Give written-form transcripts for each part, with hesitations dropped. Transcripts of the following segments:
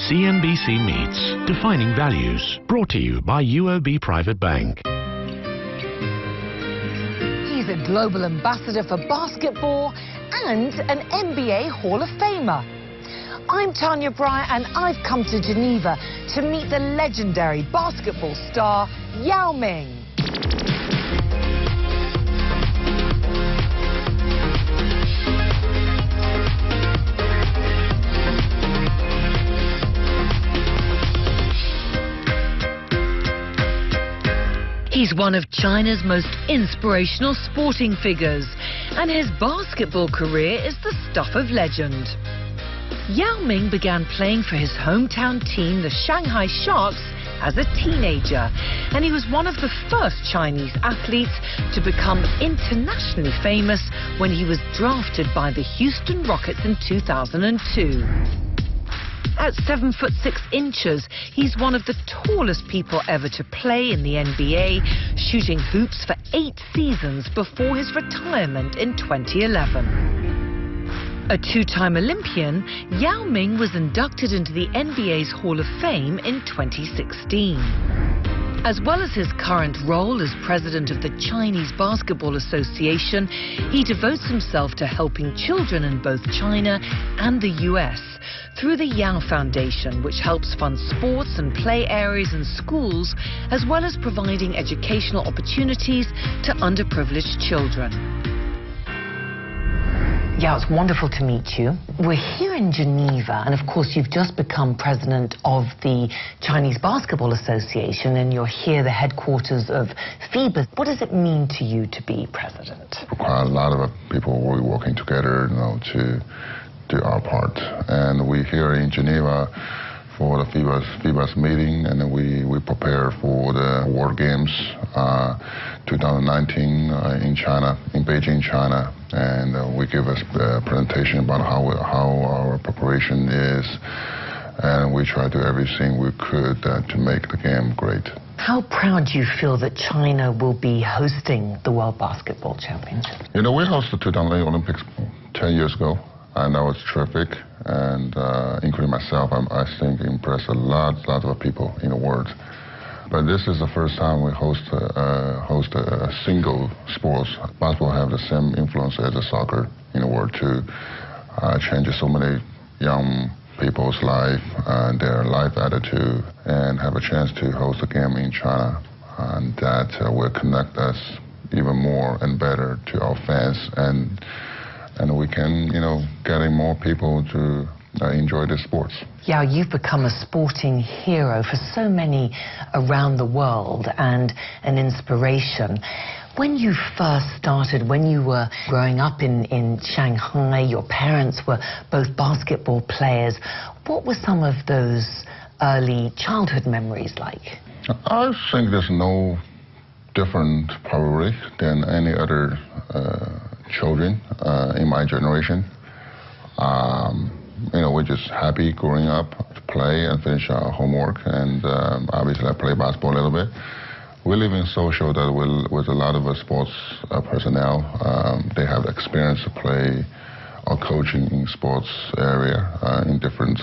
CNBC Meets Defining Values, brought to you by UOB Private Bank. He's a global ambassador for basketball and an NBA Hall of Famer. I'm Tanya Breyer, and I've come to Geneva to meet the legendary basketball star Yao Ming. He's one of China's most inspirational sporting figures, and his basketball career is the stuff of legend. Yao Ming began playing for his hometown team, the Shanghai Sharks, as a teenager, and he was one of the first Chinese athletes to become internationally famous when he was drafted by the Houston Rockets in 2002. At 7'6", he's one of the tallest people ever to play in the NBA, shooting hoops for 8 seasons before his retirement in 2011. A 2-time Olympian, Yao Ming was inducted into the NBA's Hall of Fame in 2016. As well as his current role as president of the Chinese Basketball Association, he devotes himself to helping children in both China and the US through the Yao Foundation, which helps fund sports and play areas in schools, as well as providing educational opportunities to underprivileged children. Yeah, it's wonderful to meet you. We're here in Geneva, and of course you've just become president of the Chinese Basketball Association, and you're here, the headquarters of FIBA. What does it mean to you to be president? Quite a lot of people were working together, to do our part. And we're here in Geneva for the FIBA's meeting, and then we prepare for the World Games 2019 in China, in Beijing, China, and we give a presentation about how our preparation is, and we try to do everything we could to make the game great. How proud do you feel that China will be hosting the World Basketball Championship? We hosted 2008 Olympics 10 years ago. And that was terrific, and including myself, I think impressed a lot of people in the world. But this is the first time we host a single sports. Basketball have the same influence as the soccer in the world to change so many young people's life, their life attitude, and have a chance to host a game in China, and that will connect us even more and better to our fans, and we can, getting more people to enjoy the sports. Yeah, you've become a sporting hero for so many around the world and an inspiration. When you first started, when you were growing up in Shanghai, your parents were both basketball players. What were some of those early childhood memories like? I think there's no different probably than any other children in my generation. We're just happy growing up to play and finish our homework, and obviously I play basketball a little bit. We live in social that with a lot of sports personnel. They have experience to play or coaching in sports area in different,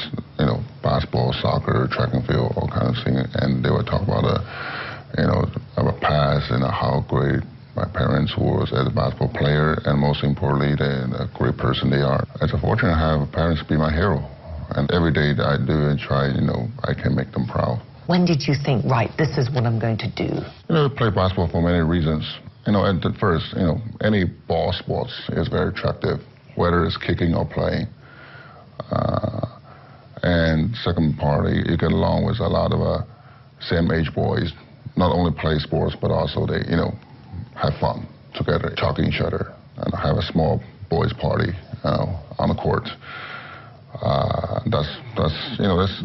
basketball, soccer, track and field, all kinds of things, and they would talk about our past and how great my parents was as a basketball player, and most importantly, the great person they are. It's a fortune to have parents be my hero, and every day that I do and try, I can make them proud. When did you think, right, this is what I'm going to do? I play basketball for many reasons. At the first, any ball sports is very attractive, whether it's kicking or playing. And second part, you get along with a lot of same age boys, not only play sports, but also they, have fun together, talking each other, and have a small boys' party on the court. That's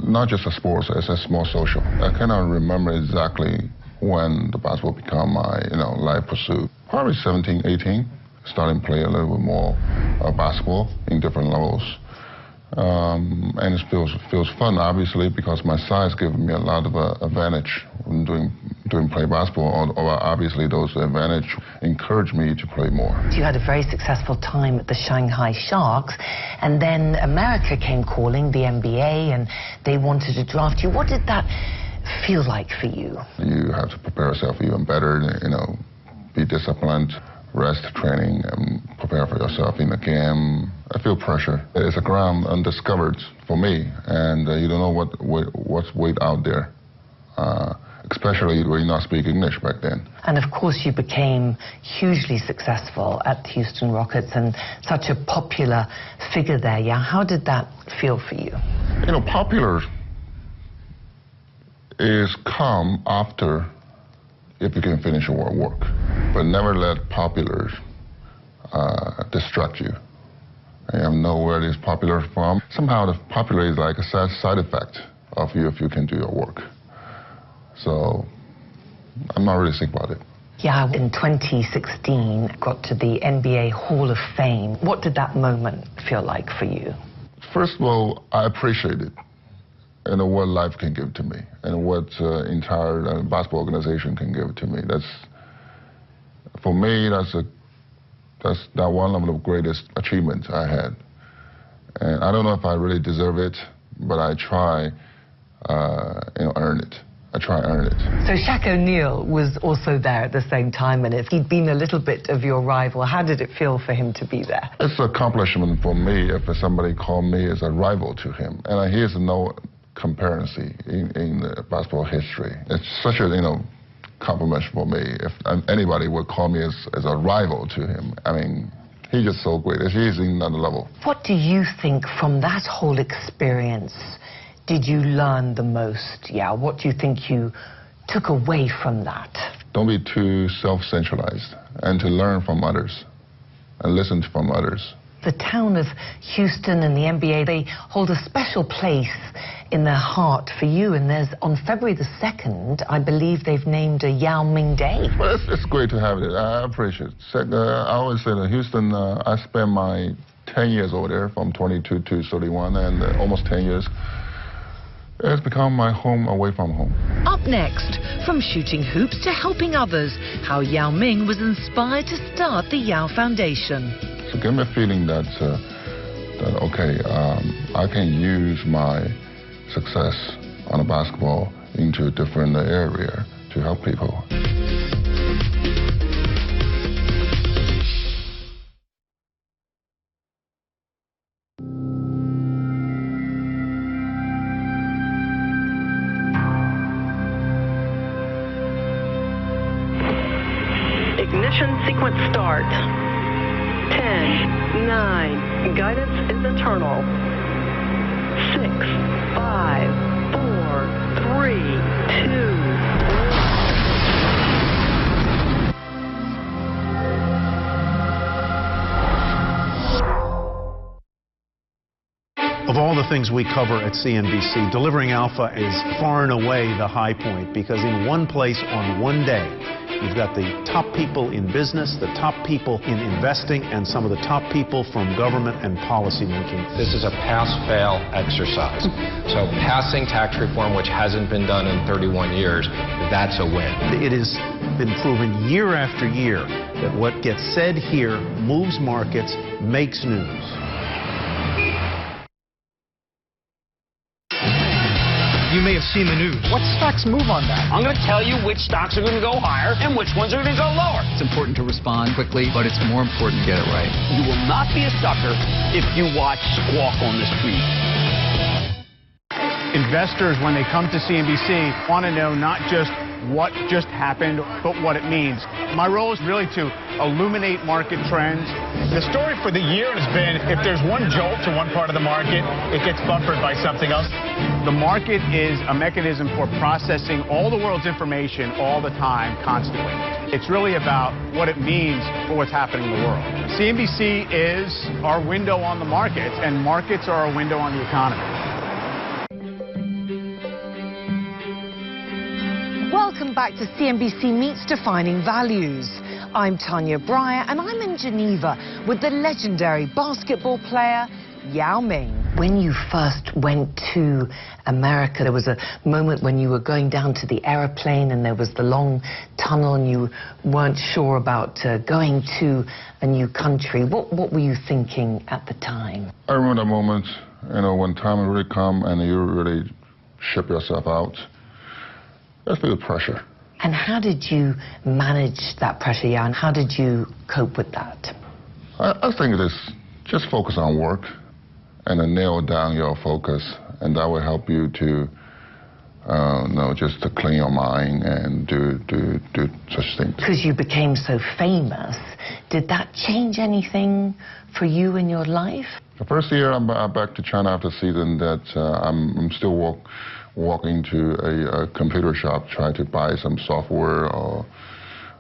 not just a sports; it's a small social. I cannot remember exactly when the basketball became my life pursuit. Probably 17, 18, starting to play a little bit more basketball in different levels, And it feels fun, obviously, because my size gives me a lot of advantage when doing play basketball. Or obviously, those advantage encourage me to play more. You had a very successful time at the Shanghai Sharks, and then America came calling, the NBA, and they wanted to draft you. What did that feel like for you? You have to prepare yourself even better, be disciplined, rest, training, and prepare for yourself in the game. I feel pressure. It's a ground undiscovered for me, and you don't know what's wait out there, especially when you not speak English back then. And of course you became hugely successful at the Houston Rockets and such a popular figure there. Yeah, how did that feel for you? Popular is come after if you can finish your work, but never let popular distract you. You have to know where it is popular from. Somehow the popular is like a side effect of you if you can do your work. So I'm not really sick about it. Yeah, in 2016, got to the NBA Hall of Fame. What did that moment feel like for you? First of all, I appreciate it. What life can give to me, and what entire basketball organization can give to me. For me, that's one of the greatest achievements I had. And I don't know if I really deserve it, but I try, earn it. I try to earn it. So Shaq O'Neal was also there at the same time, and if he'd been a little bit of your rival, how did it feel for him to be there? It's an accomplishment for me if somebody called me as a rival to him, and he has no comparison in basketball history. It's such a compliment for me. If anybody would call me as a rival to him, I mean, he's just so great. He's in another level. What do you think from that whole experience did you learn the most? Yeah, what do you think you took away from that? Don't be too self-centralized, and to learn from others and listen from others. The town of Houston and the NBA, they hold a special place in their heart for you, and there's on February the 2nd, I believe they've named a Yao Ming Day. Well, it's great to have it. I appreciate it. I always say that Houston, I spent my 10 years over there, from 22 to 31, and almost 10 years. It's become my home away from home. Up next, from shooting hoops to helping others, how Yao Ming was inspired to start the Yao Foundation. So give me a feeling that okay, I can use my success on a basketball into a different area to help people. Ignition sequence start. 10, 9, guidance is internal. 6, 5, 4, 3, 2, 1. Of all the things we cover at CNBC, delivering alpha is far and away the high point, because in one place on one day, you've got the top people in business, the top people in investing, and some of the top people from government and policy making. This is a pass-fail exercise. So passing tax reform, which hasn't been done in 31 years, that's a win. It has been proven year after year that what gets said here moves markets, makes news. You may have seen the news. What stocks move on that? I'm going to tell you which stocks are going to go higher and which ones are going to go lower. It's important to respond quickly, but it's more important to get it right. You will not be a sucker if you watch squawk on the street. Investors, when they come to CNBC, want to know not just what just happened, but what it means. My role is really to illuminate market trends. The story for the year has been, if there's one jolt to one part of the market, it gets buffered by something else. The market is a mechanism for processing all the world's information all the time, constantly. It's really about what it means for what's happening in the world. CNBC is our window on the markets, and markets are our window on the economy. Welcome back to CNBC Meets Defining Values. I'm Tanya Breyer, and I'm in Geneva with the legendary basketball player Yao Ming. When you first went to America, there was a moment when you were going down to the aeroplane and there was the long tunnel and you weren't sure about going to a new country. What were you thinking at the time? I remember that moment, when time really come and you really ship yourself out. That's the pressure. And how did you manage that pressure, Jan? How did you cope with that? I think it is just focus on work and then nail down your focus, and that will help you to, just to clean your mind and do such things. Because you became so famous, did that change anything for you in your life? The first year I'm back to China after season, that I'm still walking to a computer shop, trying to buy some software or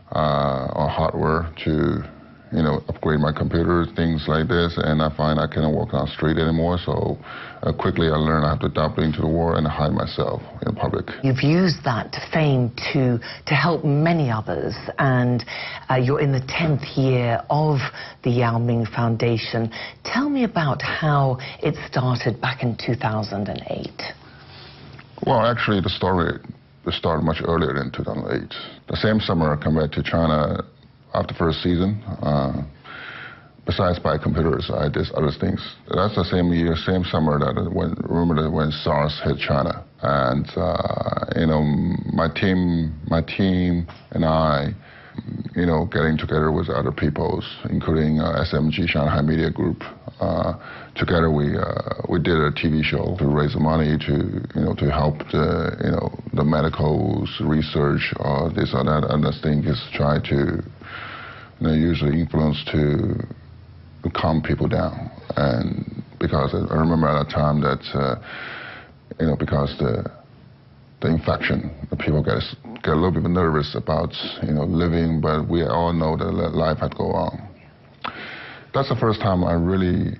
hardware to upgrade my computer, things like this, and I find I cannot walk on the street anymore, so quickly I learned I have to dump into the wall and hide myself in public. You've used that fame to help many others, and you're in the 10th year of the Yao Ming Foundation. Tell me about how it started back in 2008. Well, actually, the story started much earlier than 2008. The same summer I come back to China after first season. Besides buy computers, I did other things. That's the same year, same summer that when SARS hit China, and my team and I, getting together with other people, including SMG Shanghai Media Group. Together we did a TV show to raise money to help the medical research or this or that other thing, is try to use the influence to calm people down. And because I remember at that time that because the infection, the people get a little bit nervous about living, but we all know that life had to go on. That's the first time I really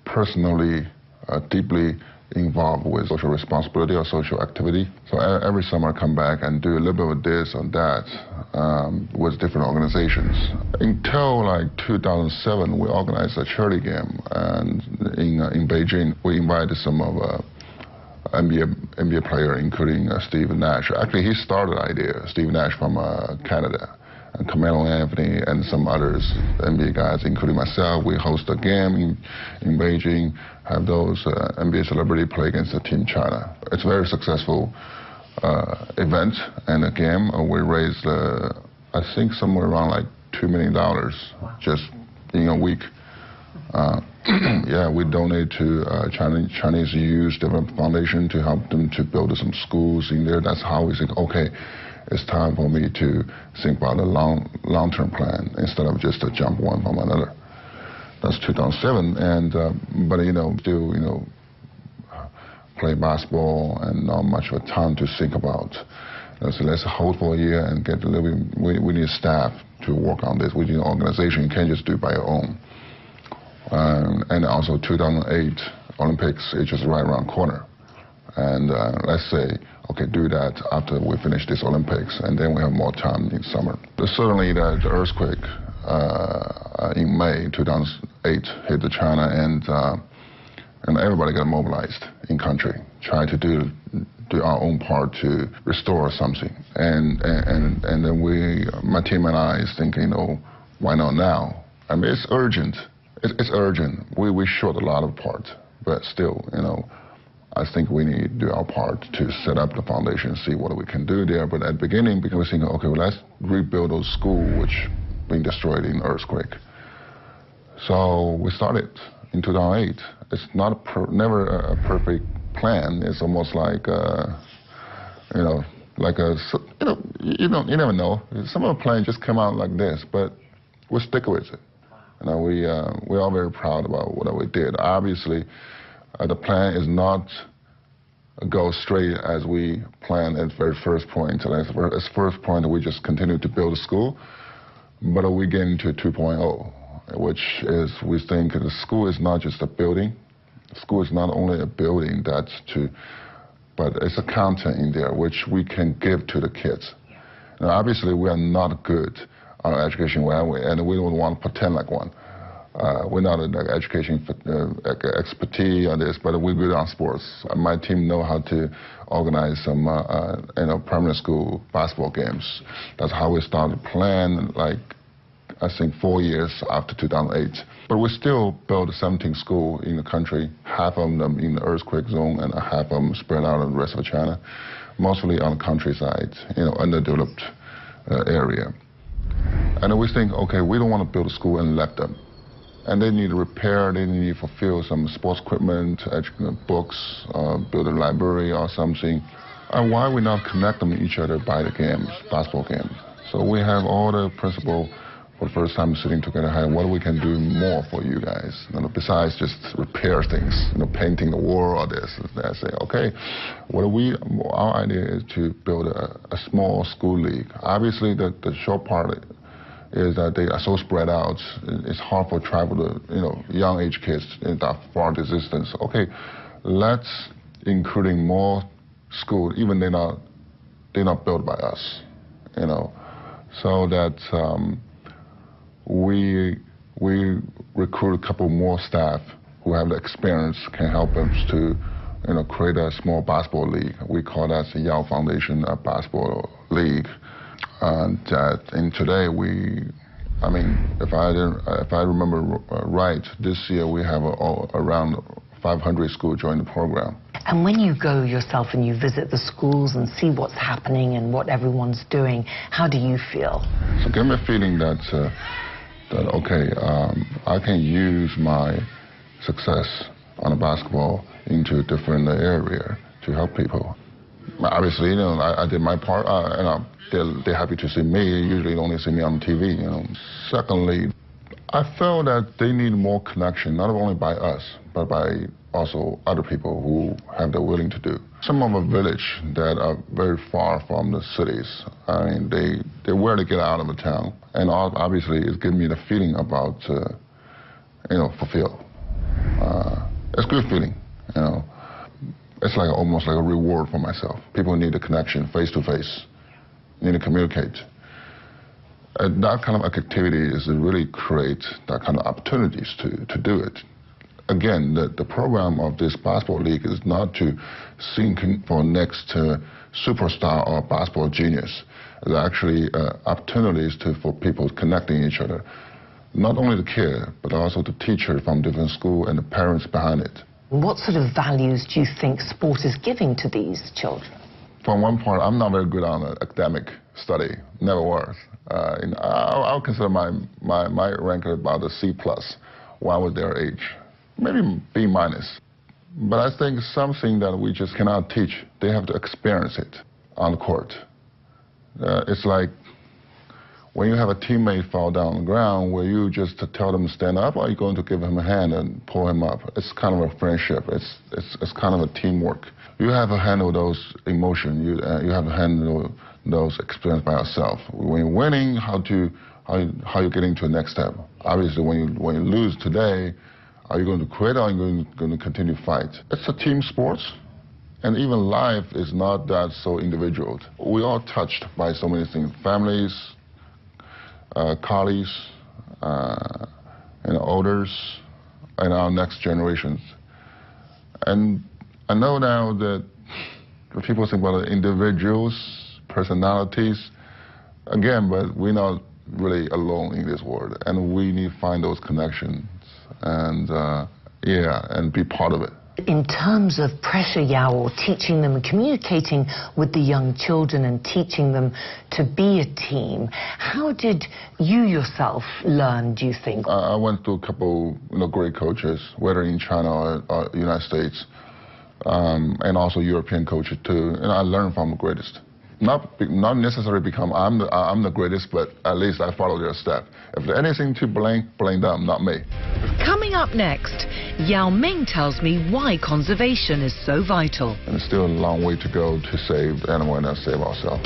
personally deeply involved with social responsibility or social activity. So every summer I come back and do a little bit of this or that with different organizations. Until like 2007, we organized a charity game, and in Beijing we invited some of NBA player, including Steve Nash. Actually, he started the idea. Steve Nash from Canada, and Carmelo Anthony, and some others, NBA guys, including myself. We host a game in Beijing, have those NBA celebrity play against the Team China. It's a very successful event and a game. We raised, I think, somewhere around like $2 million just in a week. Yeah, we donate to Chinese Youth Development Foundation to help them to build some schools in there. That's how we think, okay, it's time for me to think about a long-term plan instead of just to jump one from another. That's 2007, and but still play basketball and not much of a time to think about. So let's hold for a year and get a little bit. We need staff to work on this. We need an organization. You can't just do it by your own. And also 2008 Olympics is just right around the corner. And let's say, okay, do that after we finish this Olympics, and then we have more time in summer. Certainly the earthquake in May 2008 hit China, and everybody got mobilized in country, trying to do our own part to restore something. And then my team and I is thinking, why not now? I mean, it's urgent. It's urgent. We short a lot of parts, but still, I think we need to do our part to set up the foundation, see what we can do there. But at the beginning, because we're thinking, okay, well, let's rebuild those schools which been destroyed in earthquake. So we started in 2008. It's not never a perfect plan. It's almost like you never know. Some of the plans just come out like this, but we stick with it. We're all very proud about what we did. Obviously, the plan is not go straight as we planned at the very first point. And as first point, we just continue to build a school, but we get into 2.0, which is we think the school is not just a building. The school is not only a building but it's a content in there which we can give to the kids. Now, obviously, we are not good on education, and we don't want to pretend like one. We're not an education expertise on this, but we're good on sports. My team know how to organize some primary school basketball games. That's how we started playing, like, I think 4 years after 2008. But we still built 17 schools in the country, half of them in the earthquake zone and half of them spread out in the rest of China, mostly on the countryside, underdeveloped area. And we think, okay, we don't want to build a school and let them. And they need to repair, they need to fulfill some sports equipment, books, build a library or something. And why we not connect them to each other by the games, basketball games? So we have all the principal for the first time sitting together, hey, what we can do more for you guys, besides just repair things, painting the wall or this. I say, okay, our idea is to build a small school league. Obviously, the short part is that they are so spread out, it's hard for travel to, young age kids in that far distance. Okay, let's including more schools, even they're not built by us, so that we recruit a couple more staff who have the experience, can help us to, create a small basketball league. We call that the Yao Foundation Basketball League. And today if I remember right, this year we have around 500 schools join the program. And when you go yourself and you visit the schools and see what's happening and what everyone's doing, how do you feel? So give me a feeling that okay, I can use my success on a basketball into a different area to help people. Obviously, I did my part, and they're happy to see me. Usually they only see me on TV, Secondly, I felt that they need more connection, not only by us, but by also other people who have the willing to do. Some of a village that are very far from the cities, they rarely get out of the town. And obviously, it's giving me the feeling about, fulfilled. It's a good feeling, It's like almost like a reward for myself. People need a connection, face to face, need to communicate. And that kind of activity is to really create that kind of opportunities to do it. Again, the program of this basketball league is not to think for next superstar or basketball genius. It's actually opportunities for people connecting each other. Not only the kid, but also the teacher from different schools and the parents behind it. What sort of values do you think sport is giving to these children? For one part, I'm not very good on academic study. Never was. I'll consider my rank about a C+, when I was their age. Maybe B-. But I think something that we just cannot teach, they have to experience it on the court. It's like when you have a teammate fall down on the ground, where you just tell them to stand up, or are you going to give him a hand and pull him up? It's kind of a friendship. It's kind of a teamwork. You have to handle those emotions. You have to handle those experiences by yourself. When you're winning, how you getting to the next step? Obviously, when you lose today, are you going to quit or are you going to continue to fight? It's a team sport. And even life is not that so individual. We are touched by so many things. Families, colleagues, elders, and our next generations. And I know now that people think about individuals, personalities, again, but we're not really alone in this world. And we need to find those connections and, and be part of it. In terms of pressure, Yao, or teaching them and communicating with the young children and teaching them to be a team, how did you yourself learn, do you think? I went to a couple great coaches, whether in China or United States, and also European coaches too, and I learned from the greatest. Not necessarily become I'm the greatest, but at least I follow their step. If there's anything to blame them, not me. Coming up next, Yao Ming tells me why conservation is so vital. And it's still a long way to go to save the animal and save ourselves.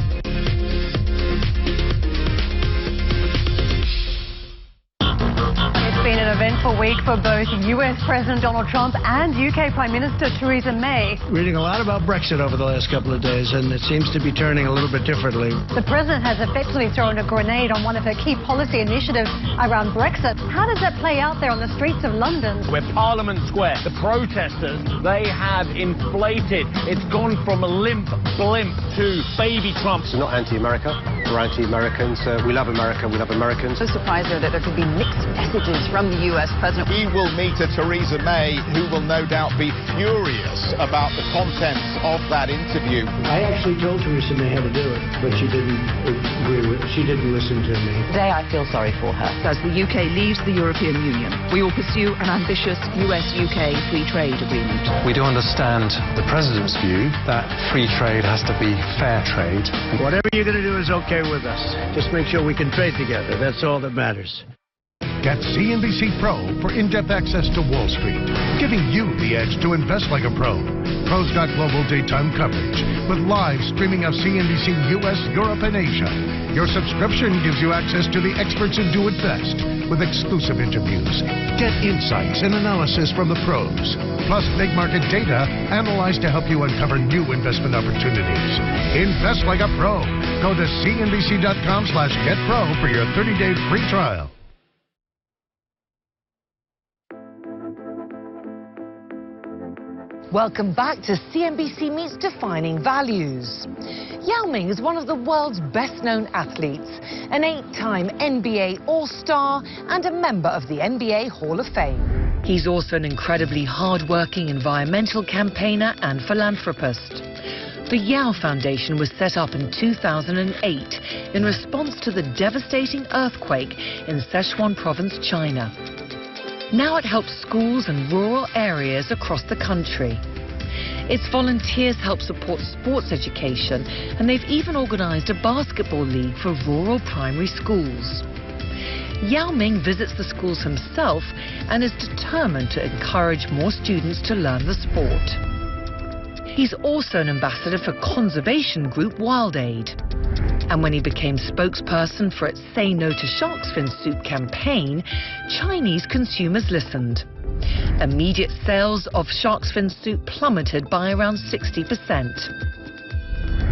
been an eventful week for both US President Donald Trump and UK Prime Minister Theresa May. Reading a lot about Brexit over the last couple of days, and it seems to be turning a little bit differently. The president has effectively thrown a grenade on one of her key policy initiatives around Brexit. How does that play out there on the streets of London? We're Parliament Square. The protesters, they have inflated. It's gone from a limp blimp to baby Trump. We're not anti-America. We're anti-Americans. We love America. We love Americans. No surprise there that there could be mixed messages from the US president. He will meet a Theresa May who will no doubt be furious about the contents of that interview. I actually told Theresa May how to do it, but she didn't agree with it. She didn't listen to me. Today I feel sorry for her. As the UK leaves the European Union, we will pursue an ambitious US-UK free trade agreement. We do understand the President's view that free trade has to be fair trade. Whatever you're going to do is okay with us. Just make sure we can trade together. That's all that matters. Get CNBC Pro for in-depth access to Wall Street, giving you the edge to invest like a pro. Pro's got global daytime coverage with live streaming of CNBC US, Europe, and Asia. Your subscription gives you access to the experts who do it best with exclusive interviews. Get insights and analysis from the pros, plus big market data analyzed to help you uncover new investment opportunities. Invest like a pro. Go to cnbc.com/getpro for your 30-day free trial. Welcome back to CNBC Meets Defining Values. Yao Ming is one of the world's best-known athletes, an 8-time NBA All-Star and a member of the NBA Hall of Fame. He's also an incredibly hard-working environmental campaigner and philanthropist. The Yao Foundation was set up in 2008 in response to the devastating earthquake in Sichuan Province, China. Now it helps schools and rural areas across the country. Its volunteers help support sports education, and they've even organized a basketball league for rural primary schools. Yao Ming visits the schools himself and is determined to encourage more students to learn the sport. He's also an ambassador for conservation group Wild Aid. And when he became spokesperson for its Say No to Shark's Fin Soup campaign, Chinese consumers listened. Immediate sales of shark's fin soup plummeted by around 60%.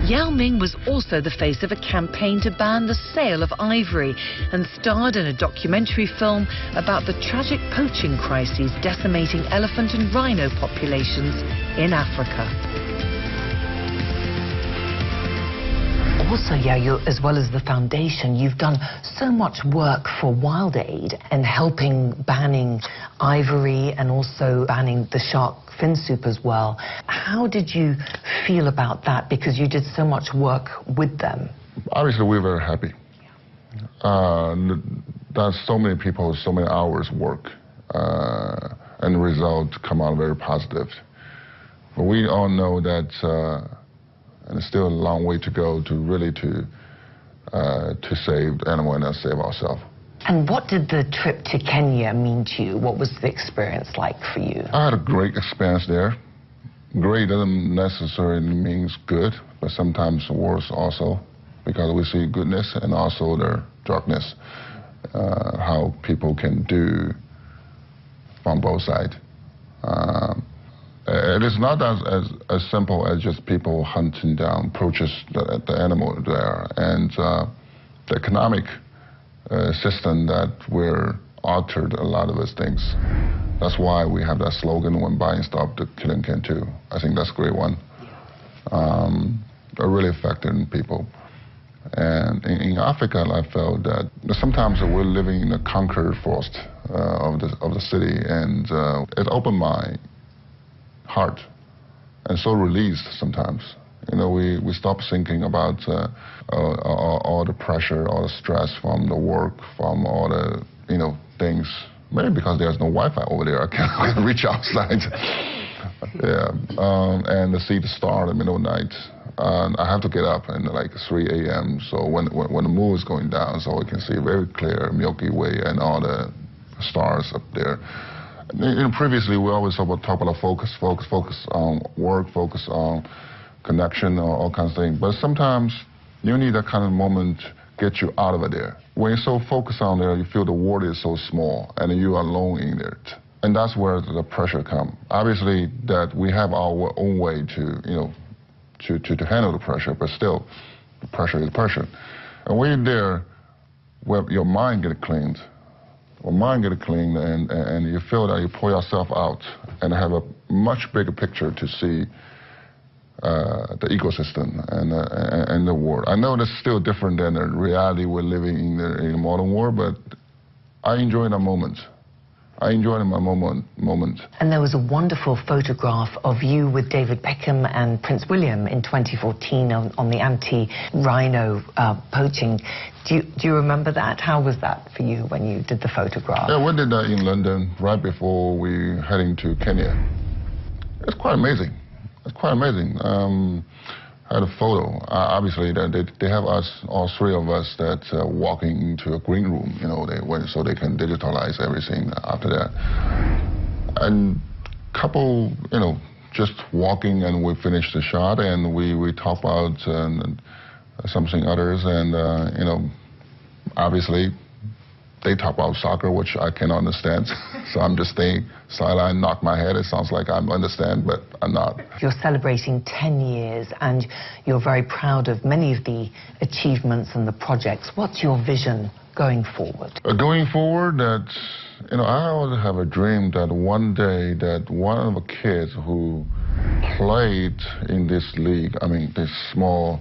Yao Ming was also the face of a campaign to ban the sale of ivory and starred in a documentary film about the tragic poaching crises decimating elephant and rhino populations in Africa. Also, Yao, as well as the foundation, you've done so much work for Wild Aid and helping banning ivory and also banning the shark fin soup as well. How did you feel about that? Because you did so much work with them. Obviously, we're very happy. There's so many people, so many hours work, and the results come out very positive. But we all know that and it's still a long way to go to really to save the animal and not save ourselves. And what did the trip to Kenya mean to you? What was the experience like for you? I had a great experience there. Great doesn't necessarily mean good, but sometimes worse also, because we see goodness and also their darkness, how people can do from both sides. It is not as simple as just people hunting down, purchase the animal there, and the economic system that we're altered a lot of those things. That's why we have that slogan, when buying stop, the killing can too. I think that's a great one. They're really affecting people. And in Africa, I felt that sometimes we're living in a conquered forest of the city, and it opened my heart and so released sometimes. You know, we stop thinking about all the pressure, all the stress from the work, from all the, things. Maybe because there's no Wi-Fi over there, I can't reach outside. Yeah, and to see the star in the middle of the night. I have to get up at like 3 a.m. So when the moon is going down, so we can see very clear Milky Way and all the stars up there. Previously, we always talk about focus on work, focus on connection, or all kinds of things. But sometimes you need that kind of moment get you out of there. When you're so focused on there, you feel the world is so small and you are alone in it. And that's where the pressure comes. Obviously, that we have our own way to, you know, to handle the pressure, but still, the pressure is pressure. And when you're there, well, your mind gets cleaned. And you feel that you pull yourself out and have a much bigger picture to see the ecosystem and the world. I know that's still different than the reality we're living in the modern world, but I enjoy the moment. I enjoyed my moment. And there was a wonderful photograph of you with David Beckham and Prince William in 2014 on the anti-rhino poaching. Do you remember that? How was that for you when you did the photograph? Yeah, we did that in London right before we heading to Kenya. It's quite amazing. It's quite amazing. I had a photo. Obviously, they have us, all three of us, that walking into a green room. You know, they went so they can digitalize everything after that. And couple, you know, just walking, and we finished the shot, and we talk about something others, and you know, obviously, they talk about soccer, which I cannot understand. So I'm just staying sideline, knock my head. It sounds like I understand, but I'm not. You're celebrating 10 years, and you're very proud of many of the achievements and the projects. What's your vision going forward? Going forward, that, you know, I always have a dream that one day that one of the kids who played in this league, I mean, this small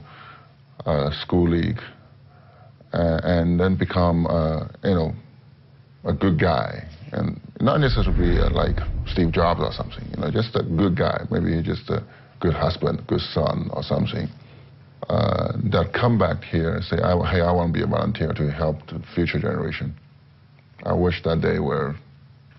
school league, and then become, you know, a good guy. And not necessarily like Steve Jobs or something, you know, just a good guy, maybe just a good husband, good son or something, that come back here and say, hey, I want to be a volunteer to help the future generation. I wish that day were,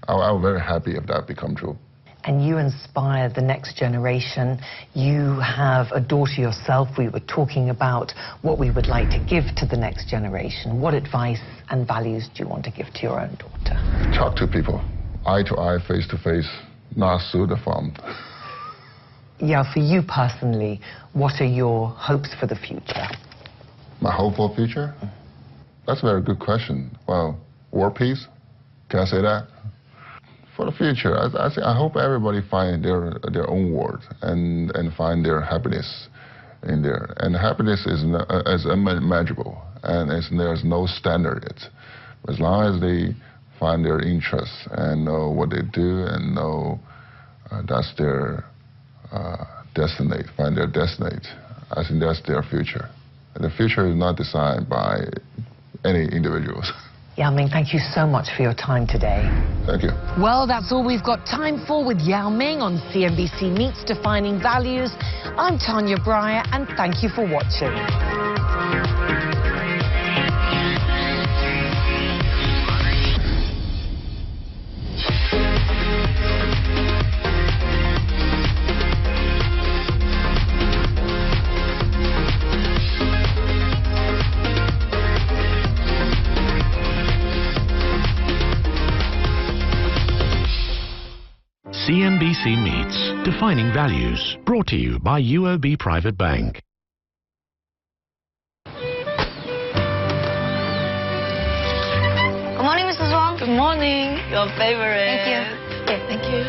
I was very happy if that become true. And you inspire the next generation. You have a daughter yourself. We were talking about what we would like to give to the next generation. What advice and values do you want to give to your own daughter? Talk to people, eye to eye, face to face, not through the phone. Yeah, for you personally, what are your hopes for the future? My hope for the future? That's a very good question. Well, world peace, can I say that? For the future, I hope everybody find their own world and find their happiness in there. And happiness is unimaginable, and there's no standard yet. As long as they find their interests and know what they do and know that's their destiny, find their destiny, I think that's their future. And the future is not designed by any individuals. Yao Ming, thank you so much for your time today. Thank you. Well, that's all we've got time for with Yao Ming on CNBC Meets Defining Values. I'm Tanya Breyer, and thank you for watching. CNBC Meets Defining Values, brought to you by UOB Private Bank. Good morning, Mrs. Wong. Good morning. Your favorite. Thank you. Okay, thank you.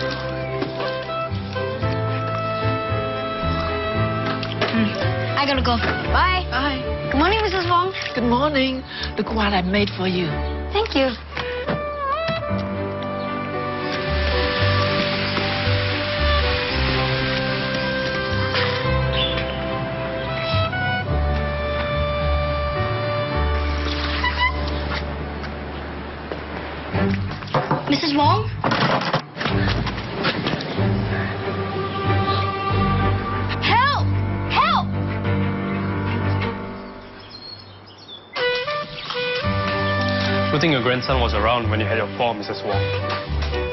I gotta go. Bye. Bye. Good morning, Mrs. Wong. Good morning. Look what I made for you. Thank you. Mrs. Wong? Help! Help! Good thing your grandson was around when you had your fall, Mrs. Wong.